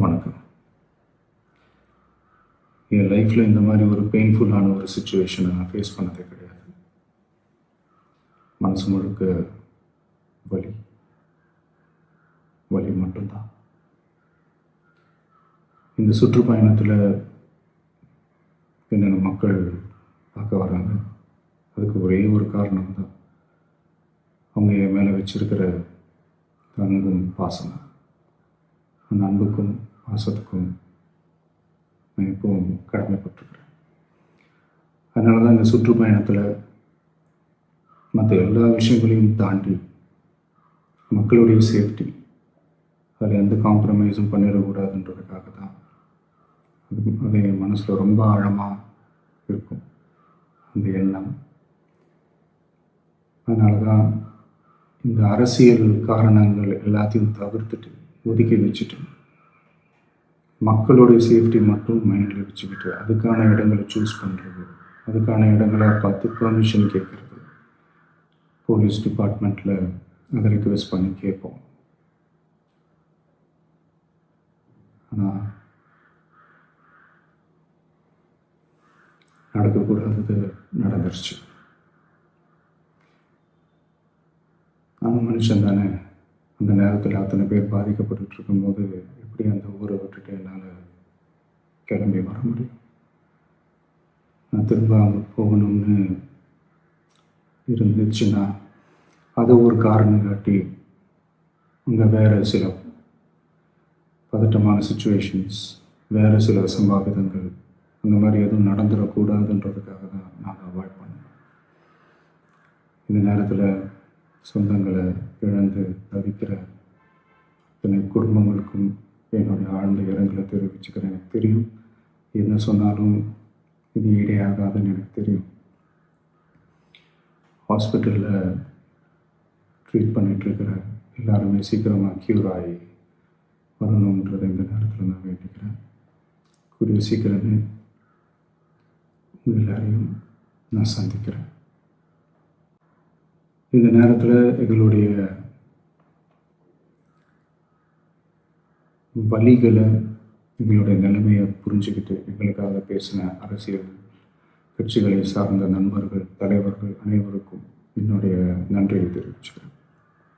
வணக்கம். என் லைஃப்பில் இந்த மாதிரி ஒரு பெயின்ஃபுல்லான ஒரு சுச்சுவேஷனை நான் ஃபேஸ் பண்ணதே கிடையாது. மனசு முழுக்க வலி வலி மட்டும்தான். இந்த சுற்றுப்பயணத்தில் என்னென்ன மக்கள் பார்க்க வராங்க, அதுக்கு ஒரே ஒரு காரணம் தான், அவங்க என் மேலே வச்சிருக்கிற அன்பும் பாசம். அந்த அன்புக்கும் பாசத்துக்கும் நான் எப்பவும் கடமைப்பட்டிருக்கிறேன். அதனால தான் இந்த சுற்றுப்பயணத்தில் மற்ற எல்லா விஷயங்களையும் தாண்டி மக்களுடைய சேஃப்டி, அதில் எந்த காம்ப்ரமைஸும் பண்ணிடக்கூடாதுன்றதுக்காக தான் அது என் மனசில் ரொம்ப ஆழமாக இருக்கும் அந்த எண்ணம். அதனால தான் இந்த அரசியல் காரணங்கள் எல்லாத்தையும் தவிர்த்துட்டு ஒதுக்கி வச்சுட்டு மக்களுடைய சேஃப்டி மட்டும் மைண்டில் வச்சுக்கிட்டு அதுக்கான இடங்களை சூஸ் பண்ணுறது, அதுக்கான இடங்களை பார்த்து பெர்மிஷன் கேட்குறது, போலீஸ் டிபார்ட்மெண்ட்டில் அதை ரிக்வெஸ்ட் பண்ணி கேட்போம். ஆனால் நடக்கக்கூடாதது நடந்துருச்சு. நானும் மனுஷன் தானே. அந்த நேரத்தில் அத்தனை பேர் பாதிக்கப்பட்டு இருக்கும்போது எப்படி அந்த ஊரை விட்டுட்டு என்னால் கிளம்பி வர முடியும்? நான் திரும்ப அங்கே போகணும்னு இருந்துச்சுன்னா அதை ஒரு காரணம் காட்டி அங்கே வேறு சில பதட்டமான சுச்சுவேஷன்ஸ், வேறு சில அசம்பாவிதங்கள் அந்த மாதிரி எதுவும் நடந்துடக்கூடாதுன்றதுக்காக தான் நான் அவாய்ட் பண்ணேன். இந்த நேரத்தில் சொந்தங்களை இழந்து தவிக்கிற அத்தனை குடும்பங்களுக்கும் என்னுடைய ஆழ்ந்த இரங்கலை தெரிவிச்சுக்கிறேன். எனக்கு தெரியும், என்ன சொன்னாலும் இது ஈடையாகாதுன்னு எனக்கு தெரியும். ஹாஸ்பிட்டலில் ட்ரீட் பண்ணிகிட்ருக்கிற எல்லாருமே சீக்கிரமாக க்யூர் ஆகி வரணுன்றதை இந்த நேரத்தில் நான் வேண்டிக்கிறேன். கூடிய சீக்கிரமே உங்கள் எல்லாரையும் நான் சந்திக்கிறேன். இந்த நேரத்தில் எங்களுடைய வலிகளை, எங்களுடைய நிலைமையை புரிஞ்சுக்கிட்டு எங்களுக்காக பேசின அரசியல் கட்சிகளை சார்ந்த நண்பர்கள், தலைவர்கள் அனைவருக்கும் என்னுடைய நன்றியை தெரிவிச்சுக்கிறேன்.